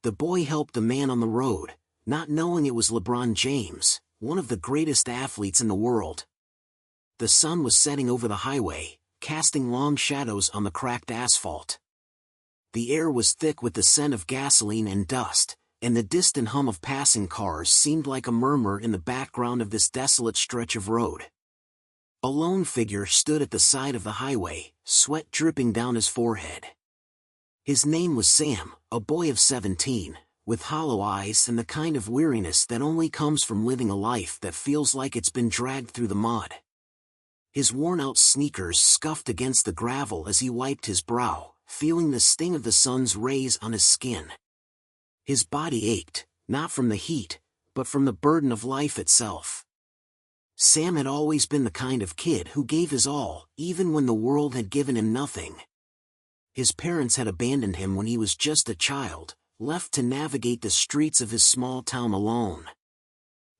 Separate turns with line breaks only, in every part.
The boy helped the man on the road, not knowing it was LeBron James, one of the greatest athletes in the world. The sun was setting over the highway, casting long shadows on the cracked asphalt. The air was thick with the scent of gasoline and dust, and the distant hum of passing cars seemed like a murmur in the background of this desolate stretch of road. A lone figure stood at the side of the highway, sweat dripping down his forehead. His name was Sam, a boy of 17, with hollow eyes and the kind of weariness that only comes from living a life that feels like it's been dragged through the mud. His worn-out sneakers scuffed against the gravel as he wiped his brow, feeling the sting of the sun's rays on his skin. His body ached, not from the heat, but from the burden of life itself. Sam had always been the kind of kid who gave his all, even when the world had given him nothing. His parents had abandoned him when he was just a child, left to navigate the streets of his small town alone.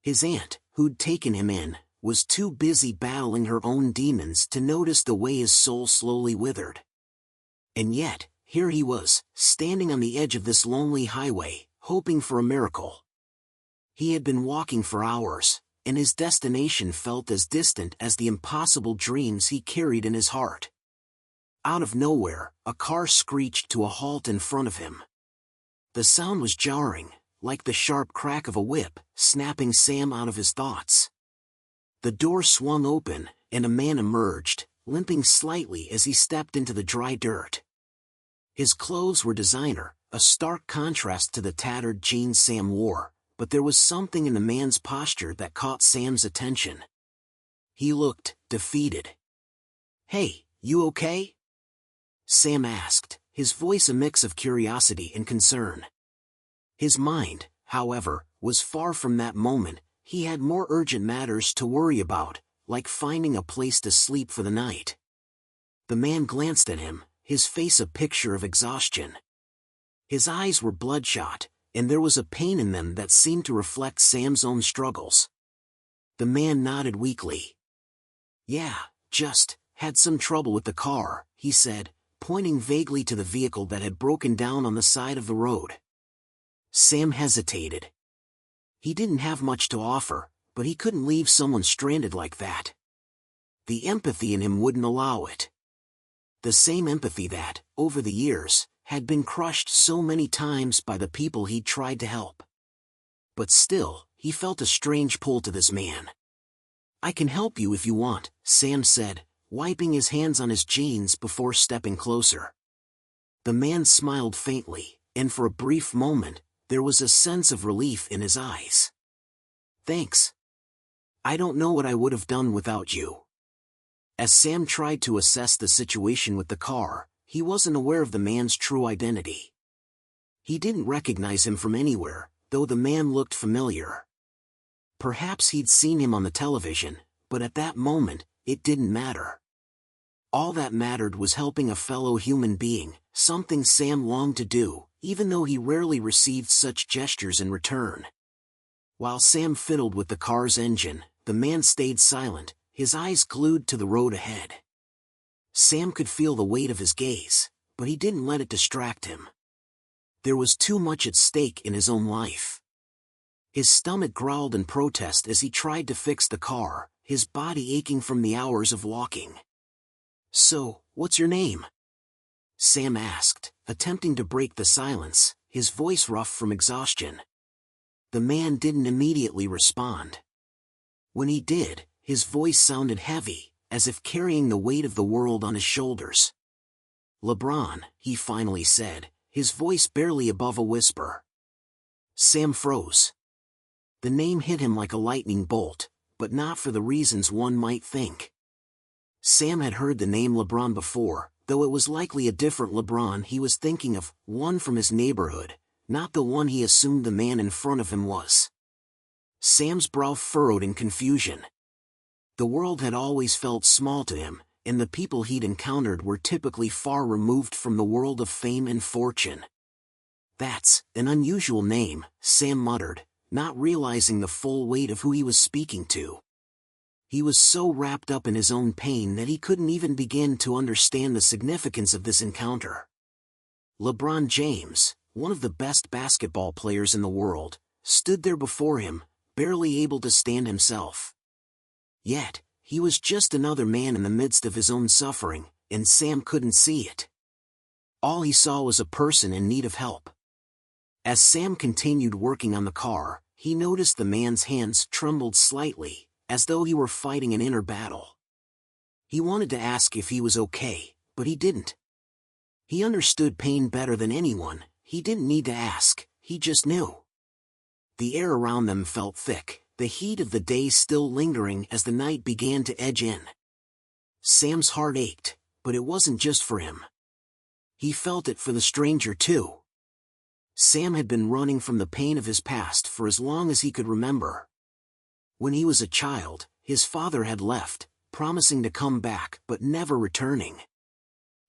His aunt, who'd taken him in, was too busy battling her own demons to notice the way his soul slowly withered. And yet, here he was, standing on the edge of this lonely highway, hoping for a miracle. He had been walking for hours, and his destination felt as distant as the impossible dreams he carried in his heart. Out of nowhere, a car screeched to a halt in front of him. The sound was jarring, like the sharp crack of a whip, snapping Sam out of his thoughts. The door swung open, and a man emerged, limping slightly as he stepped into the dry dirt. His clothes were designer, a stark contrast to the tattered jeans Sam wore, but there was something in the man's posture that caught Sam's attention. He looked defeated. "Hey, you okay?" Sam asked, his voice a mix of curiosity and concern. His mind, however, was far from that moment. He had more urgent matters to worry about, like finding a place to sleep for the night. The man glanced at him, his face a picture of exhaustion. His eyes were bloodshot, and there was a pain in them that seemed to reflect Sam's own struggles. The man nodded weakly. "Yeah, just had some trouble with the car," he said, pointing vaguely to the vehicle that had broken down on the side of the road. Sam hesitated. He didn't have much to offer, but he couldn't leave someone stranded like that. The empathy in him wouldn't allow it. The same empathy that, over the years, had been crushed so many times by the people he'd tried to help. But still, he felt a strange pull to this man. "I can help you if you want," Sam said, wiping his hands on his jeans before stepping closer. The man smiled faintly, and for a brief moment, there was a sense of relief in his eyes. "Thanks. I don't know what I would have done without you." As Sam tried to assess the situation with the car, he wasn't aware of the man's true identity. He didn't recognize him from anywhere, though the man looked familiar. Perhaps he'd seen him on the television, but at that moment, it didn't matter. All that mattered was helping a fellow human being, something Sam longed to do, even though he rarely received such gestures in return. While Sam fiddled with the car's engine, the man stayed silent, his eyes glued to the road ahead. Sam could feel the weight of his gaze, but he didn't let it distract him. There was too much at stake in his own life. His stomach growled in protest as he tried to fix the car, his body aching from the hours of walking. "So, what's your name?" Sam asked, attempting to break the silence, his voice rough from exhaustion. The man didn't immediately respond. When he did, his voice sounded heavy, as if carrying the weight of the world on his shoulders. "LeBron," he finally said, his voice barely above a whisper. Sam froze. The name hit him like a lightning bolt, but not for the reasons one might think. Sam had heard the name LeBron before, though it was likely a different LeBron he was thinking of, one from his neighborhood, not the one he assumed the man in front of him was. Sam's brow furrowed in confusion. The world had always felt small to him, and the people he'd encountered were typically far removed from the world of fame and fortune. "That's an unusual name," Sam muttered, not realizing the full weight of who he was speaking to. He was so wrapped up in his own pain that he couldn't even begin to understand the significance of this encounter. LeBron James, one of the best basketball players in the world, stood there before him, barely able to stand himself. Yet, he was just another man in the midst of his own suffering, and Sam couldn't see it. All he saw was a person in need of help. As Sam continued working on the car, he noticed the man's hands trembled slightly, as though he were fighting an inner battle. He wanted to ask if he was okay, but he didn't. He understood pain better than anyone. He didn't need to ask, he just knew. The air around them felt thick, the heat of the day still lingering as the night began to edge in. Sam's heart ached, but it wasn't just for him. He felt it for the stranger too. Sam had been running from the pain of his past for as long as he could remember. When he was a child, his father had left, promising to come back but never returning.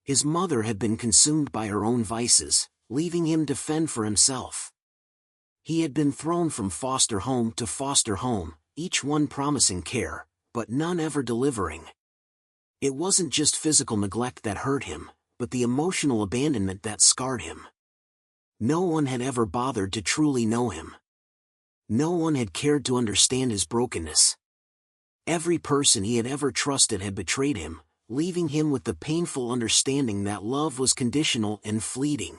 His mother had been consumed by her own vices, leaving him to fend for himself. He had been thrown from foster home to foster home, each one promising care, but none ever delivering. It wasn't just physical neglect that hurt him, but the emotional abandonment that scarred him. No one had ever bothered to truly know him. No one had cared to understand his brokenness. Every person he had ever trusted had betrayed him, leaving him with the painful understanding that love was conditional and fleeting.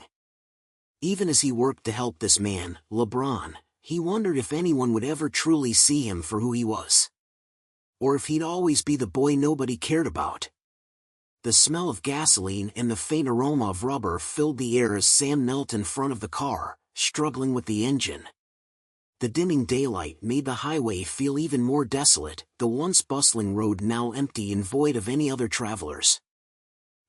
Even as he worked to help this man, LeBron, he wondered if anyone would ever truly see him for who he was. Or if he'd always be the boy nobody cared about. The smell of gasoline and the faint aroma of rubber filled the air as Sam knelt in front of the car, struggling with the engine. The dimming daylight made the highway feel even more desolate, the once bustling road now empty and void of any other travelers.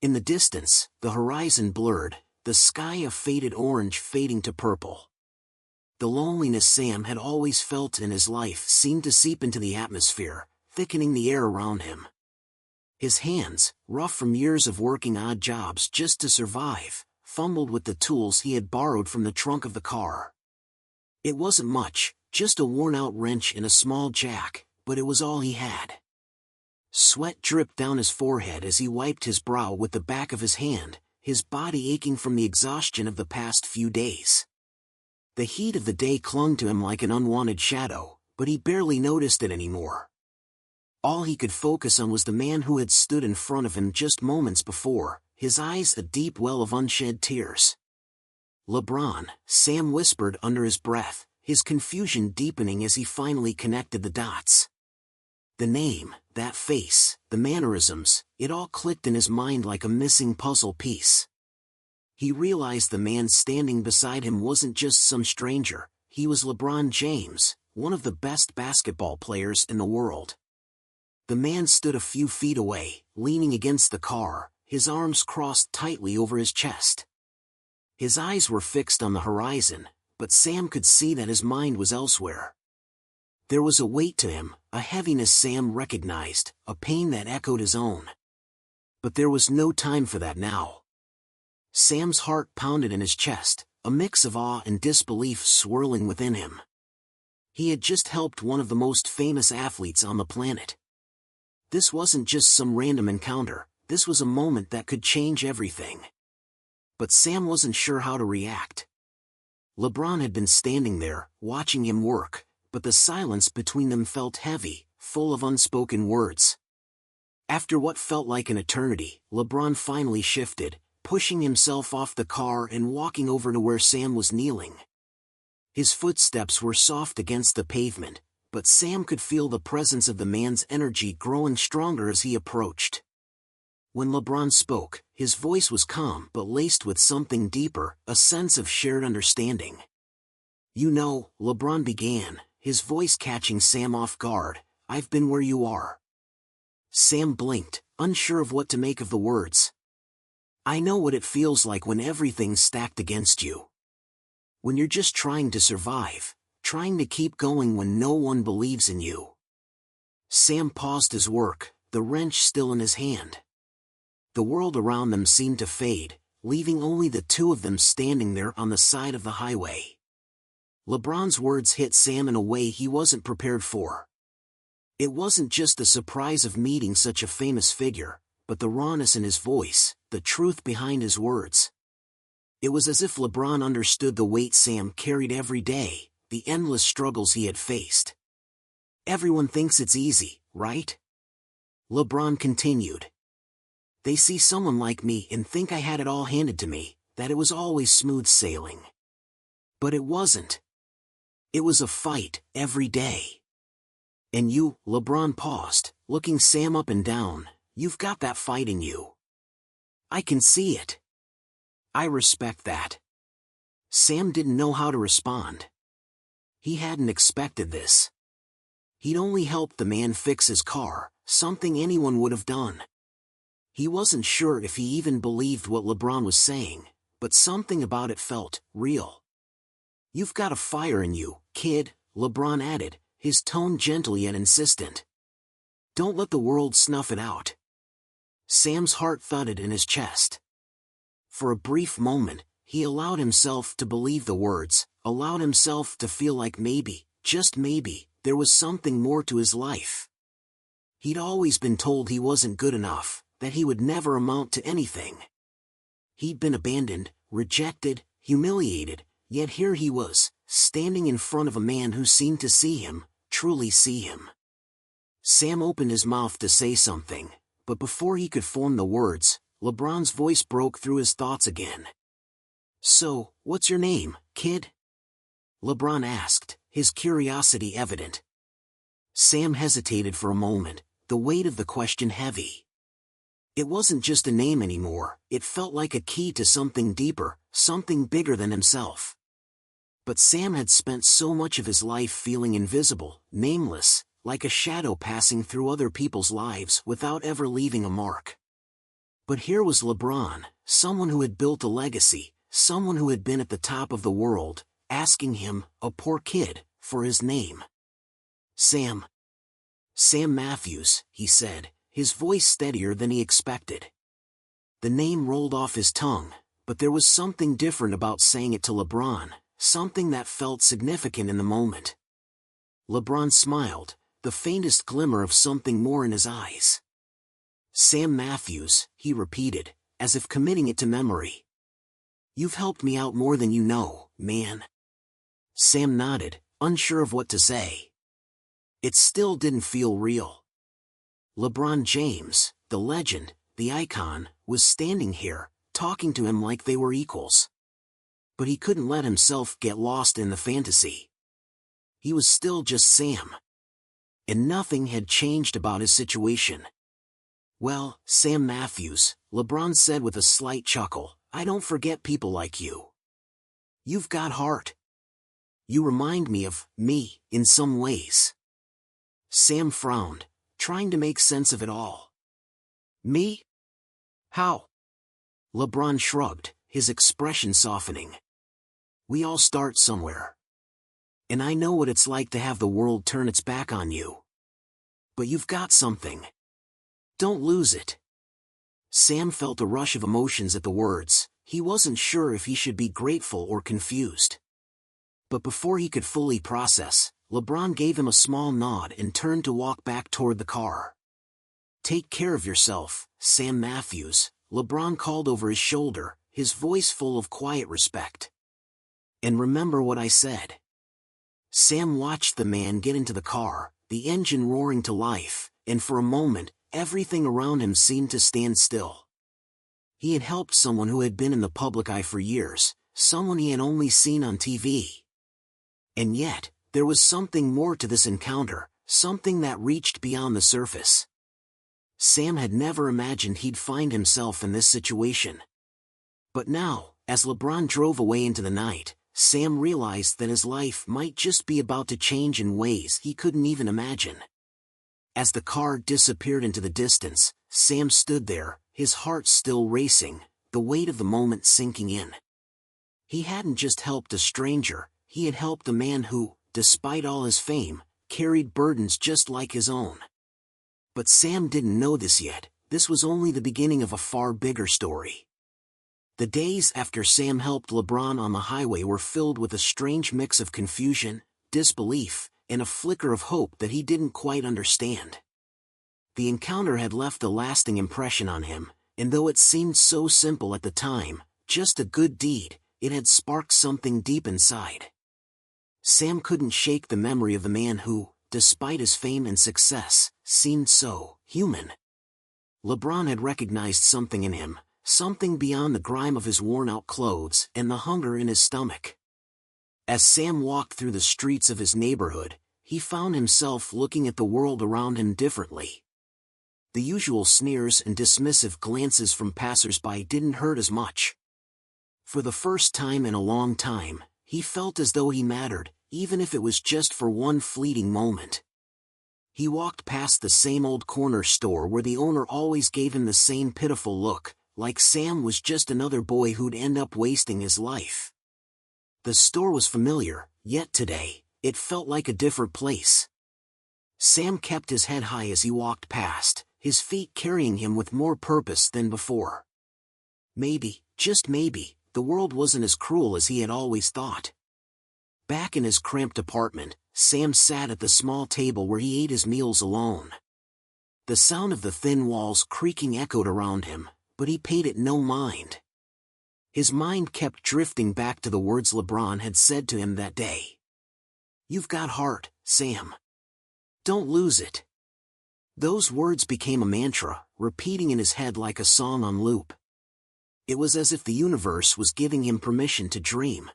In the distance, the horizon blurred, the sky a faded orange fading to purple. The loneliness Sam had always felt in his life seemed to seep into the atmosphere, thickening the air around him. His hands, rough from years of working odd jobs just to survive, fumbled with the tools he had borrowed from the trunk of the car. It wasn't much, just a worn-out wrench and a small jack, but it was all he had. Sweat dripped down his forehead as he wiped his brow with the back of his hand, his body aching from the exhaustion of the past few days. The heat of the day clung to him like an unwanted shadow, but he barely noticed it anymore. All he could focus on was the man who had stood in front of him just moments before, his eyes a deep well of unshed tears. "LeBron," Sam whispered under his breath, his confusion deepening as he finally connected the dots. The name, that face, the mannerisms, it all clicked in his mind like a missing puzzle piece. He realized the man standing beside him wasn't just some stranger, he was LeBron James, one of the best basketball players in the world. The man stood a few feet away, leaning against the car, his arms crossed tightly over his chest. His eyes were fixed on the horizon, but Sam could see that his mind was elsewhere. There was a weight to him, a heaviness Sam recognized, a pain that echoed his own. But there was no time for that now. Sam's heart pounded in his chest, a mix of awe and disbelief swirling within him. He had just helped one of the most famous athletes on the planet. This wasn't just some random encounter, this was a moment that could change everything. But Sam wasn't sure how to react. LeBron had been standing there, watching him work, but the silence between them felt heavy, full of unspoken words. After what felt like an eternity, LeBron finally shifted, pushing himself off the car and walking over to where Sam was kneeling. His footsteps were soft against the pavement, but Sam could feel the presence of the man's energy growing stronger as he approached. When LeBron spoke, his voice was calm but laced with something deeper, a sense of shared understanding. "You know," LeBron began, his voice catching Sam off guard, "I've been where you are." Sam blinked, unsure of what to make of the words. "I know what it feels like when everything's stacked against you. When you're just trying to survive, trying to keep going when no one believes in you." Sam paused his work, the wrench still in his hand. The world around them seemed to fade, leaving only the two of them standing there on the side of the highway. LeBron's words hit Sam in a way he wasn't prepared for. It wasn't just the surprise of meeting such a famous figure, but the rawness in his voice, the truth behind his words. It was as if LeBron understood the weight Sam carried every day, the endless struggles he had faced. "Everyone thinks it's easy, right?" LeBron continued. "They see someone like me and think I had it all handed to me, that it was always smooth sailing. But it wasn't. It was a fight, every day. And you," LeBron paused, looking Sam up and down, "you've got that fight in you. I can see it. I respect that." Sam didn't know how to respond. He hadn't expected this. He'd only helped the man fix his car, something anyone would have done. He wasn't sure if he even believed what LeBron was saying, but something about it felt real. "You've got a fire in you, kid," LeBron added, his tone gentle yet insistent. "Don't let the world snuff it out." Sam's heart thudded in his chest. For a brief moment, he allowed himself to believe the words, allowed himself to feel like maybe, just maybe, there was something more to his life. He'd always been told he wasn't good enough, that he would never amount to anything. He'd been abandoned, rejected, humiliated, yet here he was, standing in front of a man who seemed to see him, truly see him. Sam opened his mouth to say something, but before he could form the words, LeBron's voice broke through his thoughts again. "So, what's your name, kid?" LeBron asked, his curiosity evident. Sam hesitated for a moment, the weight of the question heavy. It wasn't just a name anymore, it felt like a key to something deeper, something bigger than himself. But Sam had spent so much of his life feeling invisible, nameless, like a shadow passing through other people's lives without ever leaving a mark. But here was LeBron, someone who had built a legacy, someone who had been at the top of the world, asking him, a poor kid, for his name. "Sam Matthews," he said, his voice steadier than he expected. The name rolled off his tongue, but there was something different about saying it to LeBron, something that felt significant in the moment. LeBron smiled, the faintest glimmer of something more in his eyes. "Sam Matthews," he repeated, as if committing it to memory. "You've helped me out more than you know, man." Sam nodded, unsure of what to say. It still didn't feel real. LeBron James, the legend, the icon, was standing here, talking to him like they were equals. But he couldn't let himself get lost in the fantasy. He was still just Sam. And nothing had changed about his situation. "Well, Sam Matthews," LeBron said with a slight chuckle, "I don't forget people like you. You've got heart. You remind me of me, in some ways." Sam frowned, trying to make sense of it all. "Me? How?" LeBron shrugged, his expression softening. "We all start somewhere. And I know what it's like to have the world turn its back on you. But you've got something. Don't lose it." Sam felt a rush of emotions at the words. He wasn't sure if he should be grateful or confused. But before he could fully process, LeBron gave him a small nod and turned to walk back toward the car. "Take care of yourself, Sam Matthews," LeBron called over his shoulder, his voice full of quiet respect. "And remember what I said." Sam watched the man get into the car, the engine roaring to life, and for a moment, everything around him seemed to stand still. He had helped someone who had been in the public eye for years, someone he had only seen on TV. And yet, there was something more to this encounter, something that reached beyond the surface. Sam had never imagined he'd find himself in this situation. But now, as LeBron drove away into the night, Sam realized that his life might just be about to change in ways he couldn't even imagine. As the car disappeared into the distance, Sam stood there, his heart still racing, the weight of the moment sinking in. He hadn't just helped a stranger, he had helped a man who, despite all his fame, carried burdens just like his own. But Sam didn't know this yet, this was only the beginning of a far bigger story. The days after Sam helped LeBron on the highway were filled with a strange mix of confusion, disbelief, and a flicker of hope that he didn't quite understand. The encounter had left a lasting impression on him, and though it seemed so simple at the time, just a good deed, it had sparked something deep inside. Sam couldn't shake the memory of the man who, despite his fame and success, seemed so human. LeBron had recognized something in him, something beyond the grime of his worn-out clothes and the hunger in his stomach. As Sam walked through the streets of his neighborhood, he found himself looking at the world around him differently. The usual sneers and dismissive glances from passers-by didn't hurt as much. For the first time in a long time, he felt as though he mattered, even if it was just for one fleeting moment. He walked past the same old corner store where the owner always gave him the same pitiful look, like Sam was just another boy who'd end up wasting his life. The store was familiar, yet today, it felt like a different place. Sam kept his head high as he walked past, his feet carrying him with more purpose than before. Maybe, just maybe, the world wasn't as cruel as he had always thought. Back in his cramped apartment, Sam sat at the small table where he ate his meals alone. The sound of the thin walls creaking echoed around him, but he paid it no mind. His mind kept drifting back to the words LeBron had said to him that day. "You've got heart, Sam. Don't lose it." Those words became a mantra, repeating in his head like a song on loop. It was as if the universe was giving him permission to dream.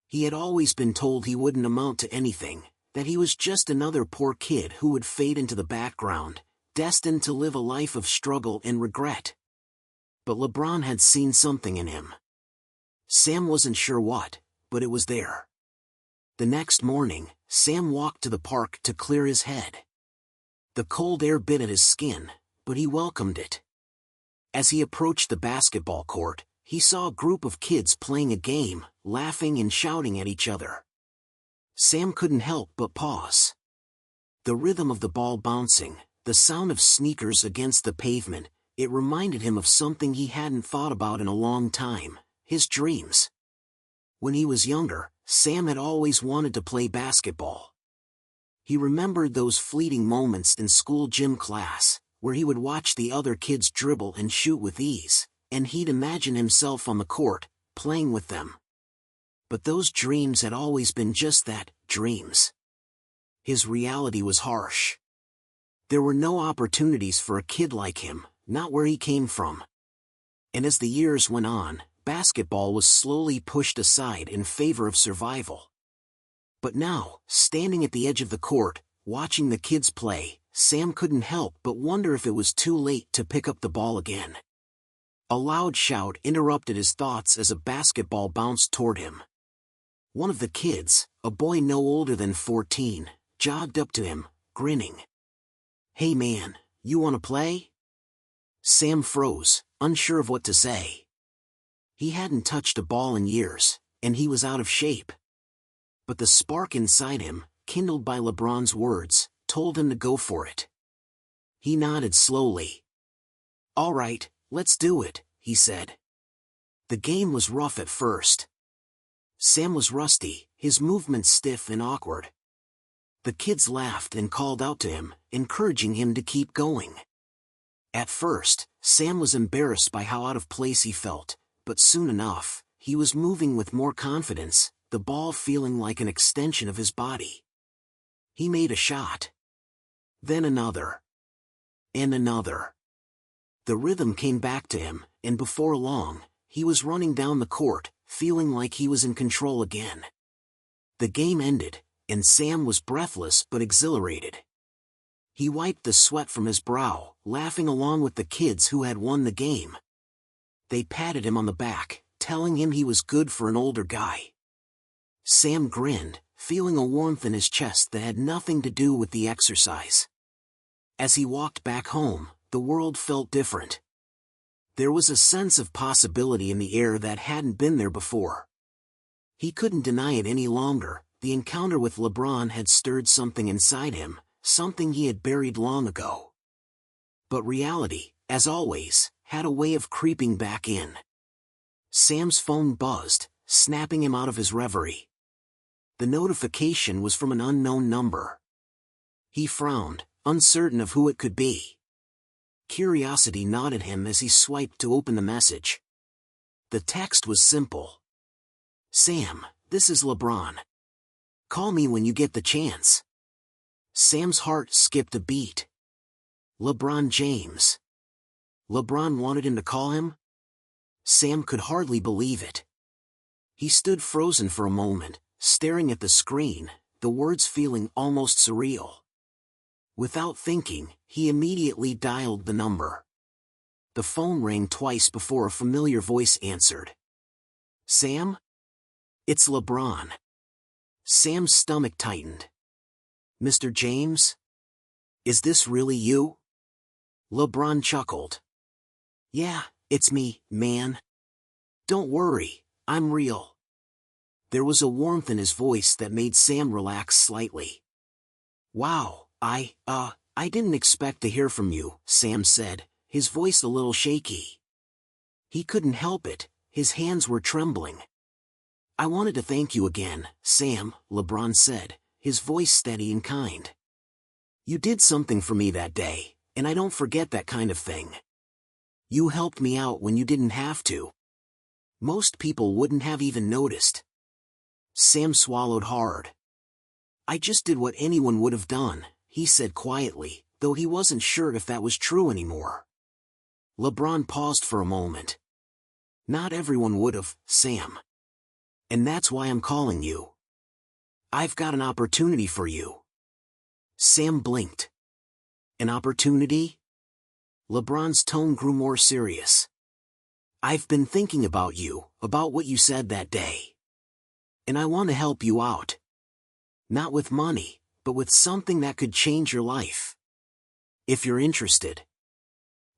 He had always been told he wouldn't amount to anything, that he was just another poor kid who would fade into the background, destined to live a life of struggle and regret. But LeBron had seen something in him. Sam wasn't sure what, but it was there. The next morning, Sam walked to the park to clear his head. The cold air bit at his skin, but he welcomed it. As he approached the basketball court, he saw a group of kids playing a game, laughing and shouting at each other. Sam couldn't help but pause. The rhythm of the ball bouncing, the sound of sneakers against the pavement, it reminded him of something he hadn't thought about in a long time, his dreams. When he was younger, Sam had always wanted to play basketball. He remembered those fleeting moments in school gym class, where he would watch the other kids dribble and shoot with ease, and he'd imagine himself on the court, playing with them. But those dreams had always been just that, dreams. His reality was harsh. There were no opportunities for a kid like him, not where he came from. And as the years went on, basketball was slowly pushed aside in favor of survival. But now, standing at the edge of the court, watching the kids play, Sam couldn't help but wonder if it was too late to pick up the ball again. A loud shout interrupted his thoughts as a basketball bounced toward him. One of the kids, a boy no older than 14, jogged up to him, grinning. "Hey man, you wanna play?" Sam froze, unsure of what to say. He hadn't touched a ball in years, and he was out of shape. But the spark inside him, kindled by LeBron's words, told him to go for it. He nodded slowly. "All right, let's do it," he said. The game was rough at first. Sam was rusty, his movements stiff and awkward. The kids laughed and called out to him, encouraging him to keep going. At first, Sam was embarrassed by how out of place he felt, but soon enough, he was moving with more confidence, the ball feeling like an extension of his body. He made a shot. Then another. And another. The rhythm came back to him, and before long, he was running down the court, feeling like he was in control again. The game ended, and Sam was breathless but exhilarated. He wiped the sweat from his brow, laughing along with the kids who had won the game. They patted him on the back, telling him he was good for an older guy. Sam grinned, feeling a warmth in his chest that had nothing to do with the exercise. As he walked back home, the world felt different. There was a sense of possibility in the air that hadn't been there before. He couldn't deny it any longer, the encounter with LeBron had stirred something inside him, something he had buried long ago. But reality, as always, had a way of creeping back in. Sam's phone buzzed, snapping him out of his reverie. The notification was from an unknown number. He frowned, uncertain of who it could be. Curiosity gnawed at him as he swiped to open the message. The text was simple. Sam, this is LeBron. Call me when you get the chance. Sam's heart skipped a beat. LeBron James. LeBron wanted him to call him? Sam could hardly believe it. He stood frozen for a moment, staring at the screen, the words feeling almost surreal. Without thinking, he immediately dialed the number. The phone rang twice before a familiar voice answered. Sam? It's LeBron. Sam's stomach tightened. Mr. James? Is this really you? LeBron chuckled. Yeah, it's me, man. Don't worry, I'm real. There was a warmth in his voice that made Sam relax slightly. Wow, I didn't expect to hear from you, Sam said, his voice a little shaky. He couldn't help it, his hands were trembling. I wanted to thank you again, Sam, LeBron said, his voice steady and kind. You did something for me that day, and I don't forget that kind of thing. You helped me out when you didn't have to. Most people wouldn't have even noticed. Sam swallowed hard. I just did what anyone would have done, he said quietly, though he wasn't sure if that was true anymore. LeBron paused for a moment. Not everyone would have, Sam. And that's why I'm calling you. I've got an opportunity for you. Sam blinked. An opportunity? LeBron's tone grew more serious. I've been thinking about you, about what you said that day. And I want to help you out. Not with money, but with something that could change your life. If you're interested.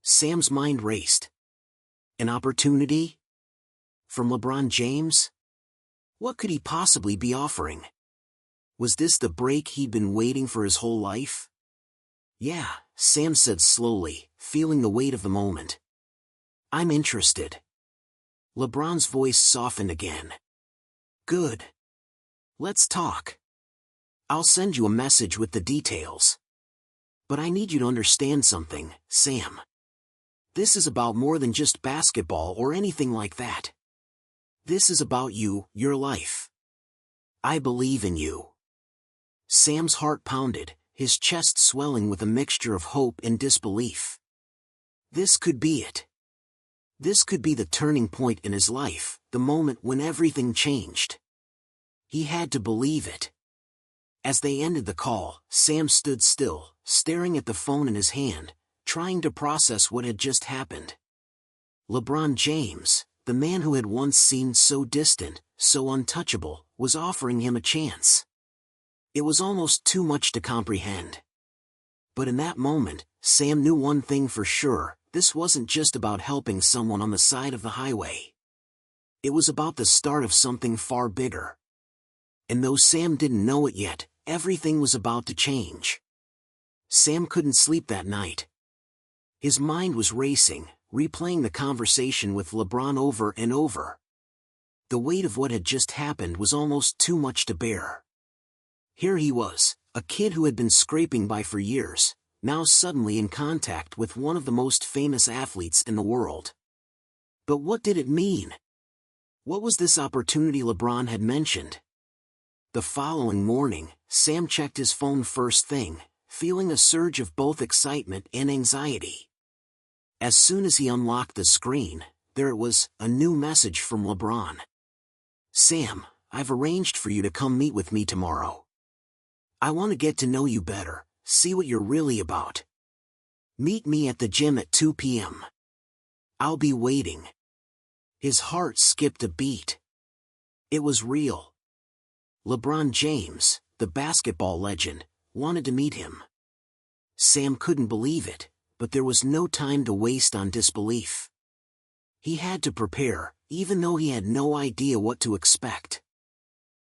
Sam's mind raced. An opportunity? From LeBron James? What could he possibly be offering? Was this the break he'd been waiting for his whole life? Yeah, Sam said slowly, feeling the weight of the moment. I'm interested. LeBron's voice softened again. Good. Let's talk. I'll send you a message with the details. But I need you to understand something, Sam. This is about more than just basketball or anything like that. This is about you, your life. I believe in you. Sam's heart pounded, his chest swelling with a mixture of hope and disbelief. This could be it. This could be the turning point in his life, the moment when everything changed. He had to believe it. As they ended the call, Sam stood still, staring at the phone in his hand, trying to process what had just happened. LeBron James, the man who had once seemed so distant, so untouchable, was offering him a chance. It was almost too much to comprehend. But in that moment, Sam knew one thing for sure, this wasn't just about helping someone on the side of the highway. It was about the start of something far bigger. And though Sam didn't know it yet, everything was about to change. Sam couldn't sleep that night. His mind was racing, replaying the conversation with LeBron over and over. The weight of what had just happened was almost too much to bear. Here he was, a kid who had been scraping by for years, now suddenly in contact with one of the most famous athletes in the world. But what did it mean? What was this opportunity LeBron had mentioned? The following morning, Sam checked his phone first thing, feeling a surge of both excitement and anxiety. As soon as he unlocked the screen, there it was, a new message from LeBron. Sam, I've arranged for you to come meet with me tomorrow. I want to get to know you better, see what you're really about. Meet me at the gym at 2 p.m. I'll be waiting. His heart skipped a beat. It was real. LeBron James, the basketball legend, wanted to meet him. Sam couldn't believe it, but there was no time to waste on disbelief. He had to prepare, even though he had no idea what to expect.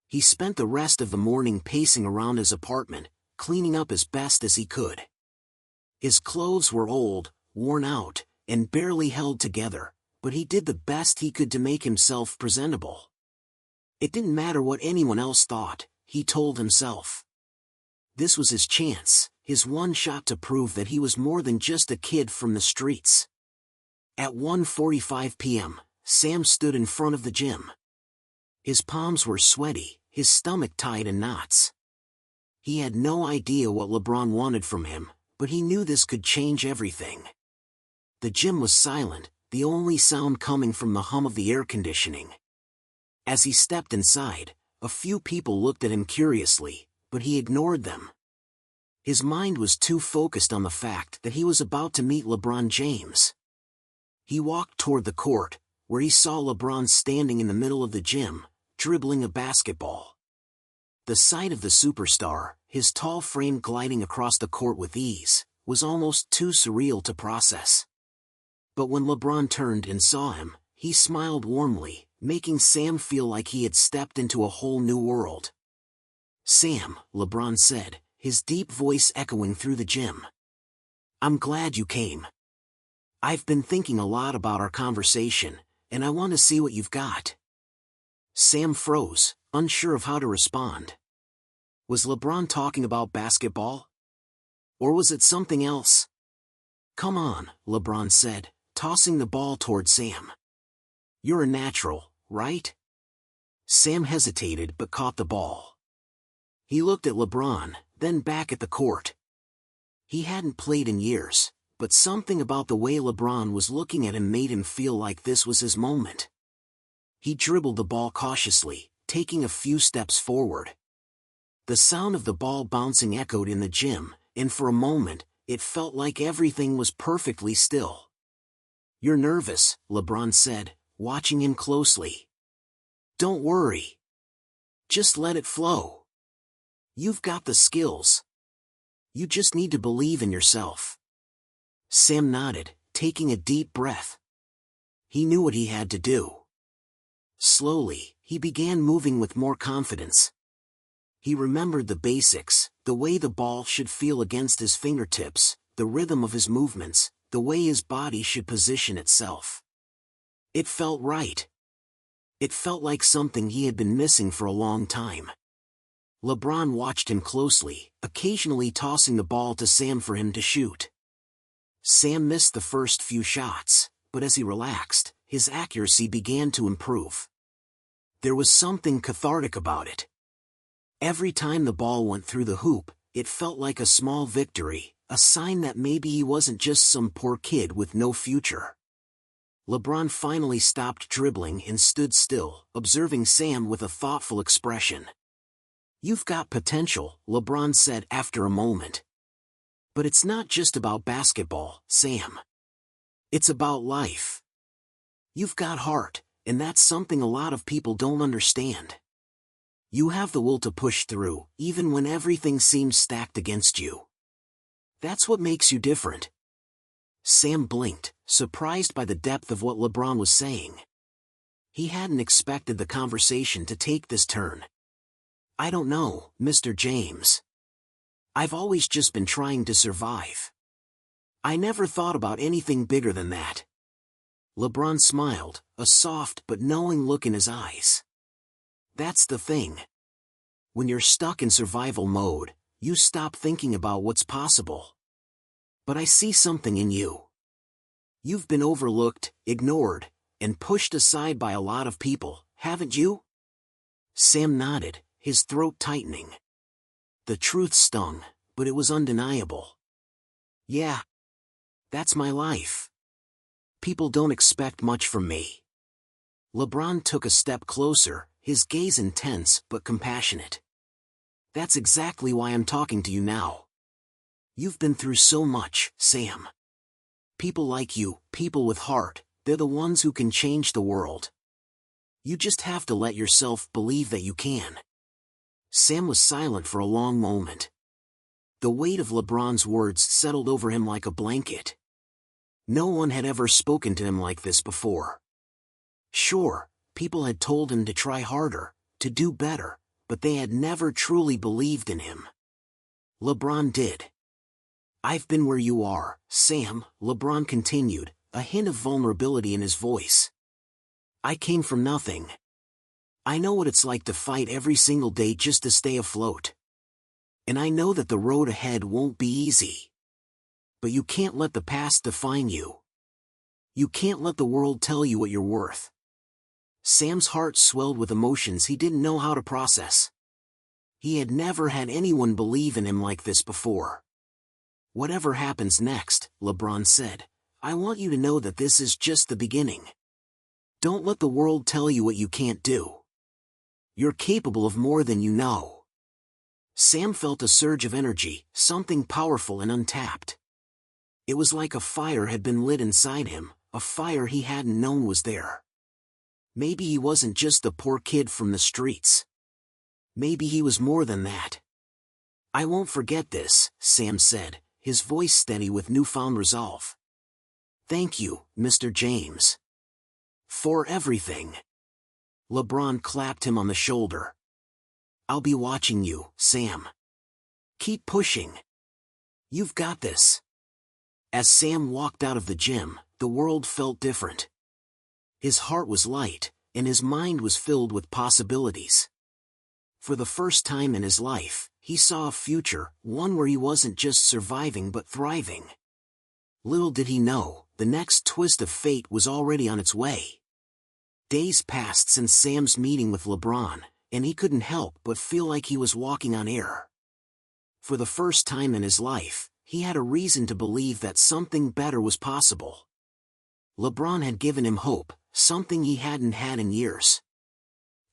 He spent the rest of the morning pacing around his apartment, cleaning up as best as he could. His clothes were old, worn out, and barely held together, but he did the best he could to make himself presentable. It didn't matter what anyone else thought, he told himself. This was his chance, his one shot to prove that he was more than just a kid from the streets. At 1:45 p.m., Sam stood in front of the gym. His palms were sweaty, his stomach tied in knots. He had no idea what LeBron wanted from him, but he knew this could change everything. The gym was silent, the only sound coming from the hum of the air conditioning. As he stepped inside, a few people looked at him curiously, but he ignored them. His mind was too focused on the fact that he was about to meet LeBron James. He walked toward the court, where he saw LeBron standing in the middle of the gym, dribbling a basketball. The sight of the superstar, his tall frame gliding across the court with ease, was almost too surreal to process. But when LeBron turned and saw him, he smiled warmly, making Sam feel like he had stepped into a whole new world. "Sam," LeBron said, his deep voice echoing through the gym. "I'm glad you came. I've been thinking a lot about our conversation, and I want to see what you've got." Sam froze, unsure of how to respond. Was LeBron talking about basketball? Or was it something else? "Come on," LeBron said, tossing the ball toward Sam. "You're a natural, right?" Sam hesitated but caught the ball. He looked at LeBron, then back at the court. He hadn't played in years, but something about the way LeBron was looking at him made him feel like this was his moment. He dribbled the ball cautiously, taking a few steps forward. The sound of the ball bouncing echoed in the gym, and for a moment, it felt like everything was perfectly still. "You're nervous," LeBron said, watching him closely. "Don't worry. Just let it flow. You've got the skills. You just need to believe in yourself." Sam nodded, taking a deep breath. He knew what he had to do. Slowly, he began moving with more confidence. He remembered the basics, the way the ball should feel against his fingertips, the rhythm of his movements, the way his body should position itself. It felt right. It felt like something he had been missing for a long time. LeBron watched him closely, occasionally tossing the ball to Sam for him to shoot. Sam missed the first few shots, but as he relaxed, his accuracy began to improve. There was something cathartic about it. Every time the ball went through the hoop, it felt like a small victory, a sign that maybe he wasn't just some poor kid with no future. LeBron finally stopped dribbling and stood still, observing Sam with a thoughtful expression. "You've got potential," LeBron said after a moment. "But it's not just about basketball, Sam. It's about life. You've got heart, and that's something a lot of people don't understand. You have the will to push through, even when everything seems stacked against you. That's what makes you different." Sam blinked, surprised by the depth of what LeBron was saying. He hadn't expected the conversation to take this turn. "I don't know, Mr. James. I've always just been trying to survive. I never thought about anything bigger than that." LeBron smiled, a soft but knowing look in his eyes. "That's the thing. When you're stuck in survival mode, you stop thinking about what's possible. But I see something in you. You've been overlooked, ignored, and pushed aside by a lot of people, haven't you?" Sam nodded, his throat tightening. The truth stung, but it was undeniable. "Yeah. That's my life. People don't expect much from me." LeBron took a step closer, his gaze intense but compassionate. "That's exactly why I'm talking to you now. You've been through so much, Sam. People like you, people with heart, they're the ones who can change the world. You just have to let yourself believe that you can." Sam was silent for a long moment. The weight of LeBron's words settled over him like a blanket. No one had ever spoken to him like this before. Sure, people had told him to try harder, to do better, but they had never truly believed in him. LeBron did. "I've been where you are, Sam," LeBron continued, a hint of vulnerability in his voice. "I came from nothing. I know what it's like to fight every single day just to stay afloat. And I know that the road ahead won't be easy. But you can't let the past define you. You can't let the world tell you what you're worth. Sam's heart swelled with emotions he didn't know how to process. He had never had anyone believe in him like this before. "Whatever happens next," LeBron said, "I want you to know that this is just the beginning. Don't let the world tell you what you can't do. You're capable of more than you know." Sam felt a surge of energy, something powerful and untapped. It was like a fire had been lit inside him, a fire he hadn't known was there. Maybe he wasn't just the poor kid from the streets. Maybe he was more than that. "I won't forget this," Sam said, his voice steady with newfound resolve. "Thank you, Mr. James. For everything." LeBron clapped him on the shoulder. "I'll be watching you, Sam. Keep pushing. You've got this." As Sam walked out of the gym, the world felt different. His heart was light, and his mind was filled with possibilities. For the first time in his life, he saw a future, one where he wasn't just surviving but thriving. Little did he know, the next twist of fate was already on its way. Days passed since Sam's meeting with LeBron, and he couldn't help but feel like he was walking on air. For the first time in his life, he had a reason to believe that something better was possible. LeBron had given him hope, something he hadn't had in years.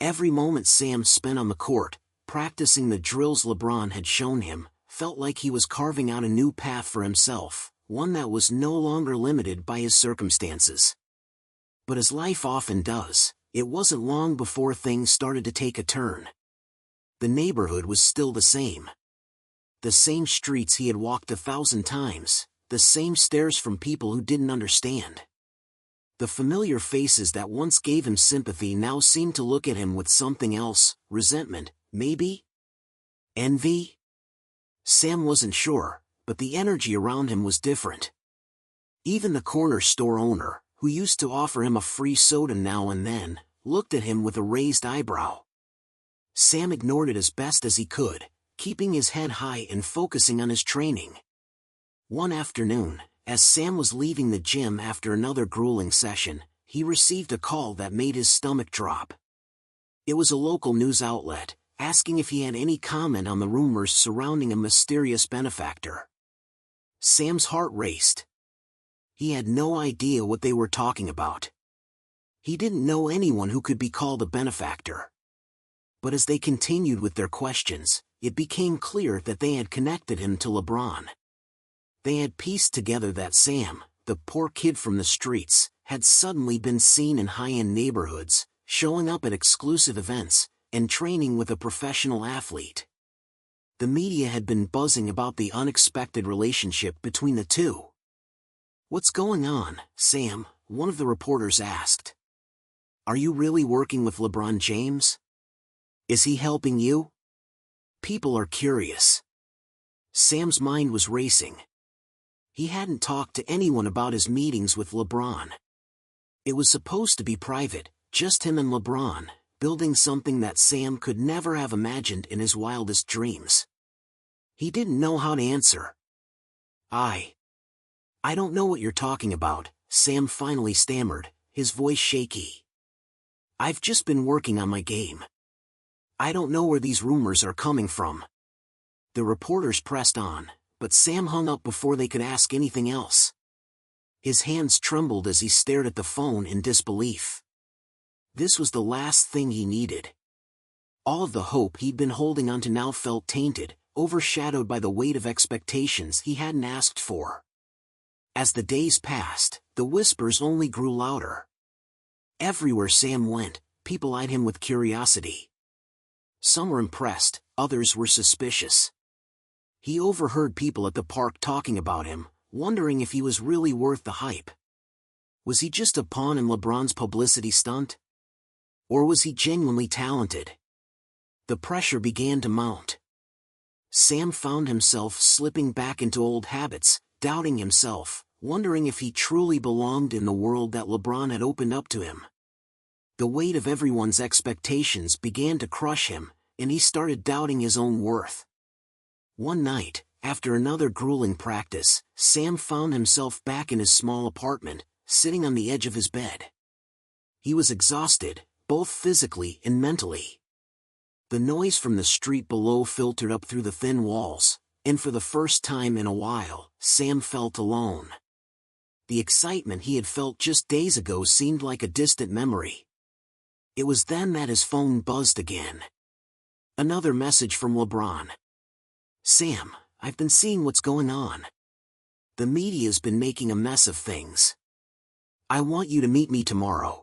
Every moment Sam spent on the court, practicing the drills LeBron had shown him, felt like he was carving out a new path for himself, one that was no longer limited by his circumstances. But as life often does, it wasn't long before things started to take a turn. The neighborhood was still the same. The same streets he had walked 1,000 times, the same stares from people who didn't understand. The familiar faces that once gave him sympathy now seemed to look at him with something else, resentment, maybe? Envy? Sam wasn't sure, but the energy around him was different. Even the corner store owner, who used to offer him a free soda now and then, looked at him with a raised eyebrow. Sam ignored it as best as he could, keeping his head high and focusing on his training. One afternoon, as Sam was leaving the gym after another grueling session, he received a call that made his stomach drop. It was a local news outlet, asking if he had any comment on the rumors surrounding a mysterious benefactor. Sam's heart raced. He had no idea what they were talking about. He didn't know anyone who could be called a benefactor. But as they continued with their questions, it became clear that they had connected him to LeBron. They had pieced together that Sam, the poor kid from the streets, had suddenly been seen in high-end neighborhoods, showing up at exclusive events, and training with a professional athlete. The media had been buzzing about the unexpected relationship between the two. "What's going on, Sam?" one of the reporters asked. "Are you really working with LeBron James? Is he helping you?" People are curious. Sam's mind was racing. He hadn't talked to anyone about his meetings with LeBron. It was supposed to be private, just him and LeBron, building something that Sam could never have imagined in his wildest dreams. He didn't know how to answer. I don't know what you're talking about," Sam finally stammered, his voice shaky. "I've just been working on my game. I don't know where these rumors are coming from." The reporters pressed on, but Sam hung up before they could ask anything else. His hands trembled as he stared at the phone in disbelief. This was the last thing he needed. All of the hope he'd been holding on to now felt tainted, overshadowed by the weight of expectations he hadn't asked for. As the days passed, the whispers only grew louder. Everywhere Sam went, people eyed him with curiosity. Some were impressed, others were suspicious. He overheard people at the park talking about him, wondering if he was really worth the hype. Was he just a pawn in LeBron's publicity stunt? Or was he genuinely talented? The pressure began to mount. Sam found himself slipping back into old habits, doubting himself, wondering if he truly belonged in the world that LeBron had opened up to him. The weight of everyone's expectations began to crush him, and he started doubting his own worth. One night, after another grueling practice, Sam found himself back in his small apartment, sitting on the edge of his bed. He was exhausted, both physically and mentally. The noise from the street below filtered up through the thin walls, and for the first time in a while, Sam felt alone. The excitement he had felt just days ago seemed like a distant memory. It was then that his phone buzzed again. Another message from LeBron. "Sam, I've been seeing what's going on. The media's been making a mess of things. I want you to meet me tomorrow.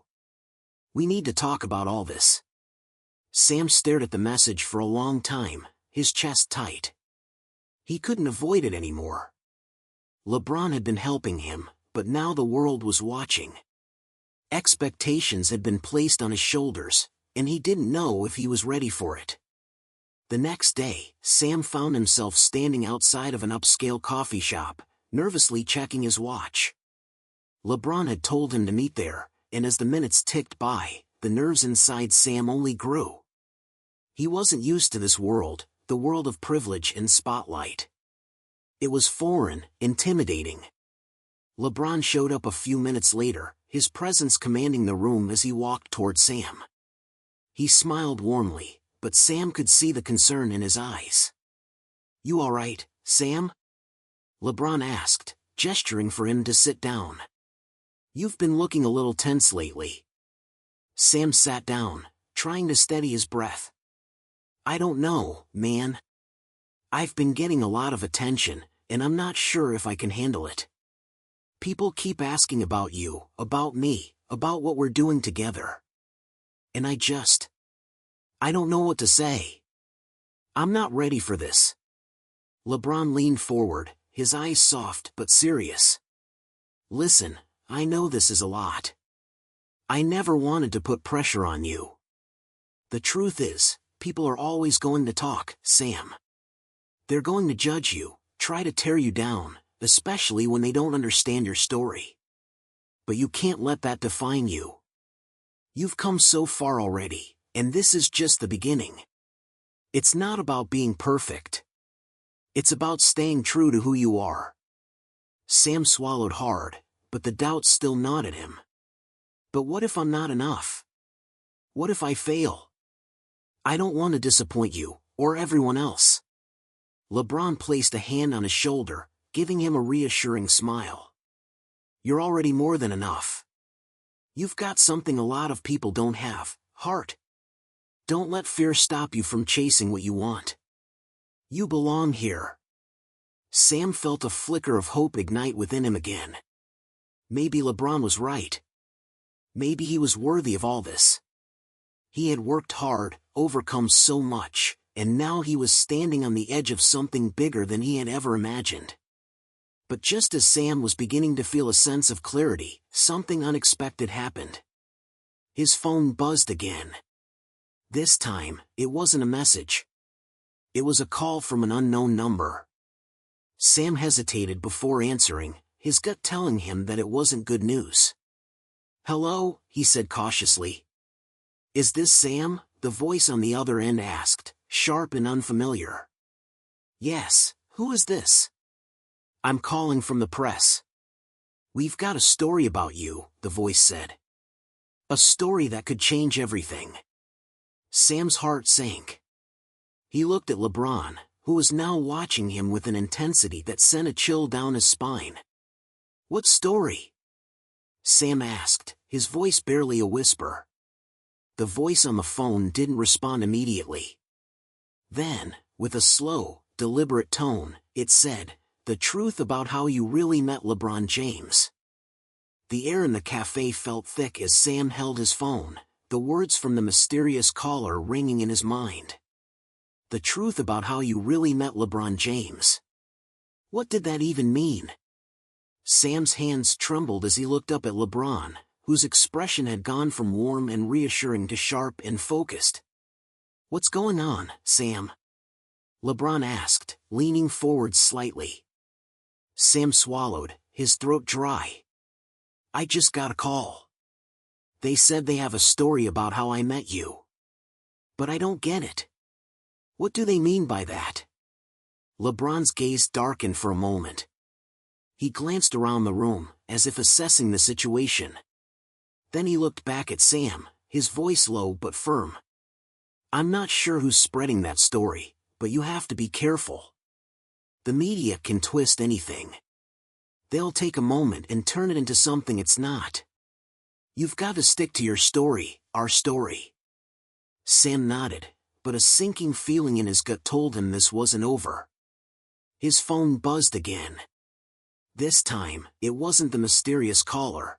We need to talk about all this." Sam stared at the message for a long time, his chest tight. He couldn't avoid it anymore. LeBron had been helping him, but now the world was watching. Expectations had been placed on his shoulders, and he didn't know if he was ready for it. The next day, Sam found himself standing outside of an upscale coffee shop, nervously checking his watch. LeBron had told him to meet there, and as the minutes ticked by, the nerves inside Sam only grew. He wasn't used to this world, the world of privilege and spotlight. It was foreign, intimidating. LeBron showed up a few minutes later, his presence commanding the room as he walked toward Sam. He smiled warmly, but Sam could see the concern in his eyes. "You all right, Sam?" LeBron asked, gesturing for him to sit down. "You've been looking a little tense lately." Sam sat down, trying to steady his breath. "I don't know, man. I've been getting a lot of attention, and I'm not sure if I can handle it. People keep asking about you, about me, about what we're doing together. And I don't know what to say. I'm not ready for this." LeBron leaned forward, his eyes soft but serious. "Listen, I know this is a lot. I never wanted to put pressure on you. The truth is, people are always going to talk, Sam. They're going to judge you, try to tear you down, especially when they don't understand your story. But you can't let that define you. You've come so far already, and this is just the beginning. It's not about being perfect. It's about staying true to who you are." Sam swallowed hard, but the doubt still gnawed at him. "But what if I'm not enough? What if I fail? I don't want to disappoint you, or everyone else." LeBron placed a hand on his shoulder, giving him a reassuring smile. "You're already more than enough. You've got something a lot of people don't have, heart. Don't let fear stop you from chasing what you want. You belong here." Sam felt a flicker of hope ignite within him again. Maybe LeBron was right. Maybe he was worthy of all this. He had worked hard, overcome so much, and now he was standing on the edge of something bigger than he had ever imagined. But just as Sam was beginning to feel a sense of clarity, something unexpected happened. His phone buzzed again. This time, it wasn't a message. It was a call from an unknown number. Sam hesitated before answering, his gut telling him that it wasn't good news. "Hello," he said cautiously. "Is this Sam?" the voice on the other end asked, sharp and unfamiliar. "Yes, who is this?" "I'm calling from the press." "We've got a story about you," the voice said. "A story that could change everything." Sam's heart sank. He looked at LeBron, who was now watching him with an intensity that sent a chill down his spine. "What story?" Sam asked, his voice barely a whisper. The voice on the phone didn't respond immediately. Then, with a slow, deliberate tone, it said, "The truth about how you really met LeBron James." The air in the cafe felt thick as Sam held his phone, the words from the mysterious caller ringing in his mind. The truth about how you really met LeBron James. What did that even mean? Sam's hands trembled as he looked up at LeBron, whose expression had gone from warm and reassuring to sharp and focused. "What's going on, Sam?" LeBron asked, leaning forward slightly. Sam swallowed, his throat dry. "I just got a call. They said they have a story about how I met you. But I don't get it. What do they mean by that?" LeBron's gaze darkened for a moment. He glanced around the room, as if assessing the situation. Then he looked back at Sam, his voice low but firm. "I'm not sure who's spreading that story, but you have to be careful. The media can twist anything. They'll take a moment and turn it into something it's not. You've got to stick to your story, our story." Sam nodded, but a sinking feeling in his gut told him this wasn't over. His phone buzzed again. This time, it wasn't the mysterious caller.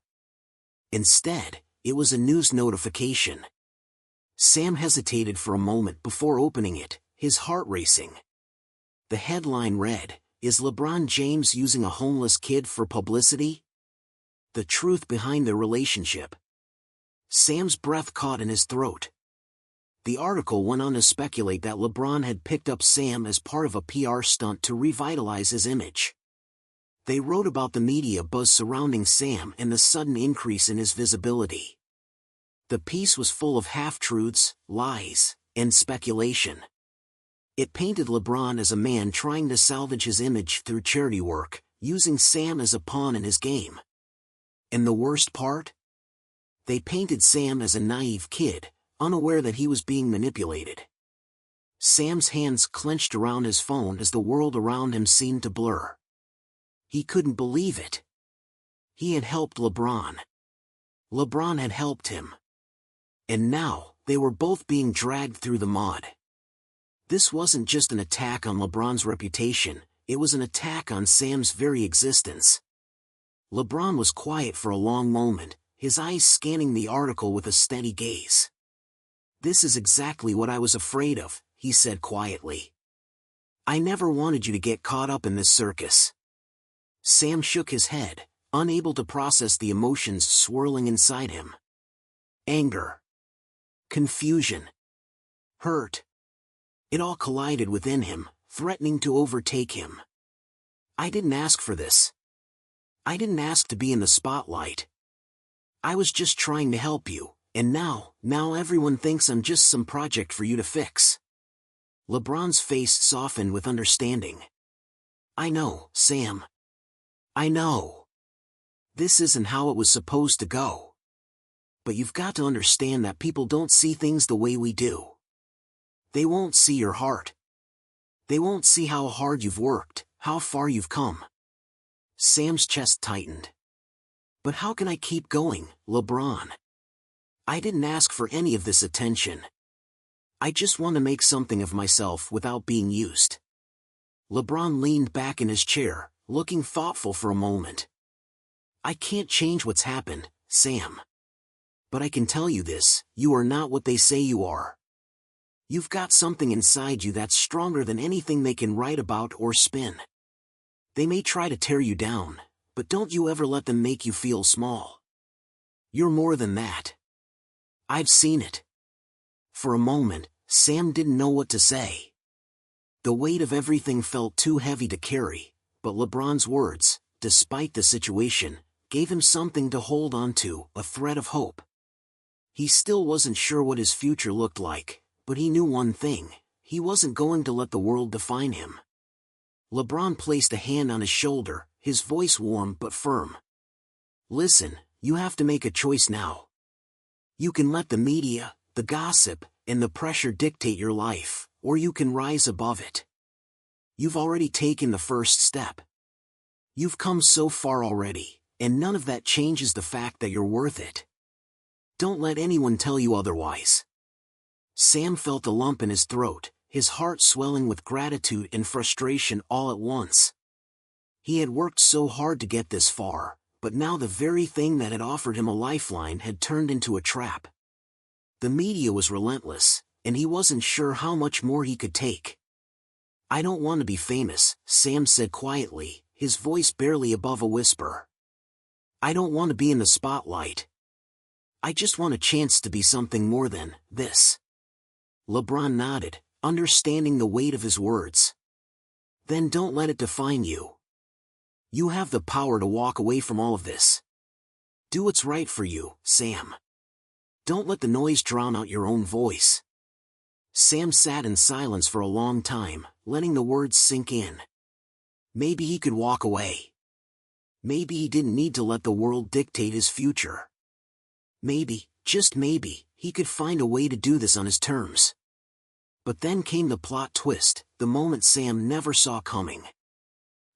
Instead, it was a news notification. Sam hesitated for a moment before opening it, his heart racing. The headline read, "Is LeBron James using a homeless kid for publicity? The truth behind their relationship." Sam's breath caught in his throat. The article went on to speculate that LeBron had picked up Sam as part of a PR stunt to revitalize his image. They wrote about the media buzz surrounding Sam and the sudden increase in his visibility. The piece was full of half-truths, lies, and speculation. It painted LeBron as a man trying to salvage his image through charity work, using Sam as a pawn in his game. And the worst part? They painted Sam as a naive kid, unaware that he was being manipulated. Sam's hands clenched around his phone as the world around him seemed to blur. He couldn't believe it. He had helped LeBron. LeBron had helped him. And now, they were both being dragged through the mud. This wasn't just an attack on LeBron's reputation, it was an attack on Sam's very existence. LeBron was quiet for a long moment, his eyes scanning the article with a steady gaze. "This is exactly what I was afraid of," he said quietly. "I never wanted you to get caught up in this circus." Sam shook his head, unable to process the emotions swirling inside him. Anger. Confusion. Hurt. It all collided within him, threatening to overtake him. "I didn't ask for this. I didn't ask to be in the spotlight. I was just trying to help you, and now everyone thinks I'm just some project for you to fix." LeBron's face softened with understanding. "I know, Sam. I know. This isn't how it was supposed to go. But you've got to understand that people don't see things the way we do. They won't see your heart. They won't see how hard you've worked, how far you've come." Sam's chest tightened. "But how can I keep going, LeBron? I didn't ask for any of this attention. I just want to make something of myself without being used." LeBron leaned back in his chair, looking thoughtful for a moment. "I can't change what's happened, Sam. But I can tell you this, you are not what they say you are. You've got something inside you that's stronger than anything they can write about or spin. They may try to tear you down, but don't you ever let them make you feel small. You're more than that. I've seen it." For a moment, Sam didn't know what to say. The weight of everything felt too heavy to carry, but LeBron's words, despite the situation, gave him something to hold on to, a thread of hope. He still wasn't sure what his future looked like, but he knew one thing: he wasn't going to let the world define him. LeBron placed a hand on his shoulder, his voice warm but firm. "Listen, you have to make a choice now. You can let the media, the gossip, and the pressure dictate your life, or you can rise above it. You've already taken the first step. You've come so far already, and none of that changes the fact that you're worth it. Don't let anyone tell you otherwise." Sam felt a lump in his throat, his heart swelling with gratitude and frustration all at once. He had worked so hard to get this far, but now the very thing that had offered him a lifeline had turned into a trap. The media was relentless, and he wasn't sure how much more he could take. "I don't want to be famous," Sam said quietly, his voice barely above a whisper. "I don't want to be in the spotlight. I just want a chance to be something more than this." LeBron nodded, understanding the weight of his words. "Then don't let it define you. You have the power to walk away from all of this. Do what's right for you, Sam. Don't let the noise drown out your own voice." Sam sat in silence for a long time, letting the words sink in. Maybe he could walk away. Maybe he didn't need to let the world dictate his future. Maybe, just maybe, he could find a way to do this on his terms. But then came the plot twist, the moment Sam never saw coming.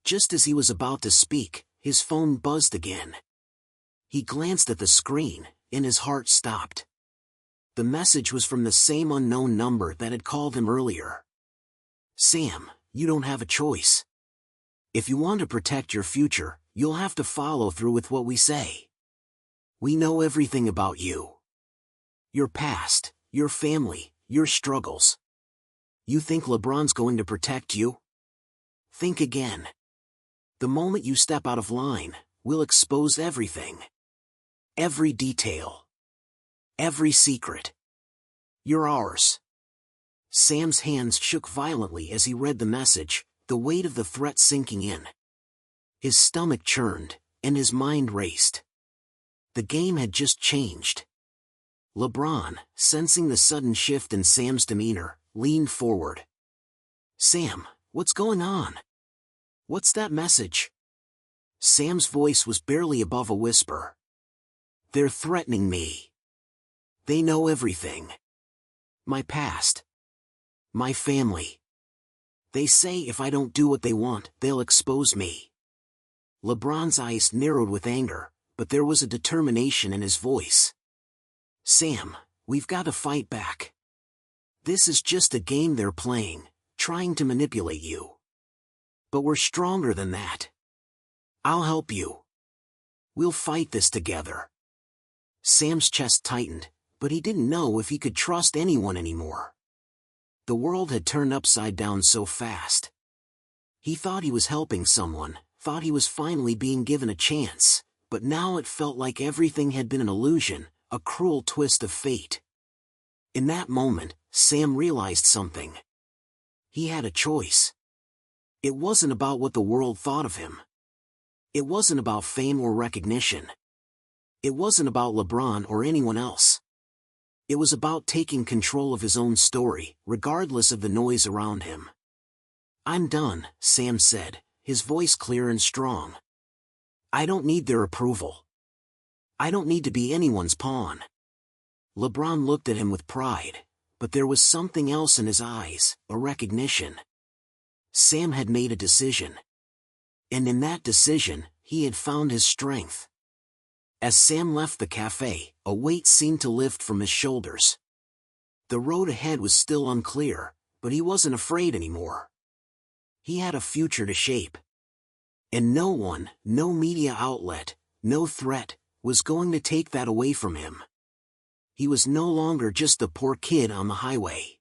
Just as he was about to speak, his phone buzzed again. He glanced at the screen, and his heart stopped. The message was from the same unknown number that had called him earlier. "Sam, you don't have a choice. If you want to protect your future, you'll have to follow through with what we say. We know everything about you. Your past, your family, your struggles. You think LeBron's going to protect you? Think again. The moment you step out of line, we'll expose everything. Every detail. Every secret. You're ours." Sam's hands shook violently as he read the message, the weight of the threat sinking in. His stomach churned, and his mind raced. The game had just changed. LeBron, sensing the sudden shift in Sam's demeanor, leaned forward. "Sam, what's going on? What's that message?" Sam's voice was barely above a whisper. "They're threatening me. They know everything. My past. My family. They say if I don't do what they want, they'll expose me." LeBron's eyes narrowed with anger, but there was a determination in his voice. "Sam, we've got to fight back. This is just a game they're playing, trying to manipulate you. But we're stronger than that. I'll help you. We'll fight this together." Sam's chest tightened, but he didn't know if he could trust anyone anymore. The world had turned upside down so fast. He thought he was helping someone, thought he was finally being given a chance, but now it felt like everything had been an illusion, a cruel twist of fate. In that moment, Sam realized something. He had a choice. It wasn't about what the world thought of him. It wasn't about fame or recognition. It wasn't about LeBron or anyone else. It was about taking control of his own story, regardless of the noise around him. "I'm done," Sam said, his voice clear and strong. "I don't need their approval. I don't need to be anyone's pawn." LeBron looked at him with pride, but there was something else in his eyes, a recognition. Sam had made a decision. And in that decision, he had found his strength. As Sam left the cafe, a weight seemed to lift from his shoulders. The road ahead was still unclear, but he wasn't afraid anymore. He had a future to shape. And no one, no media outlet, no threat, was going to take that away from him. He was no longer just the poor kid on the highway.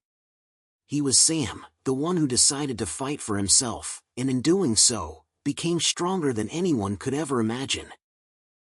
He was Sam, the one who decided to fight for himself, and in doing so, became stronger than anyone could ever imagine.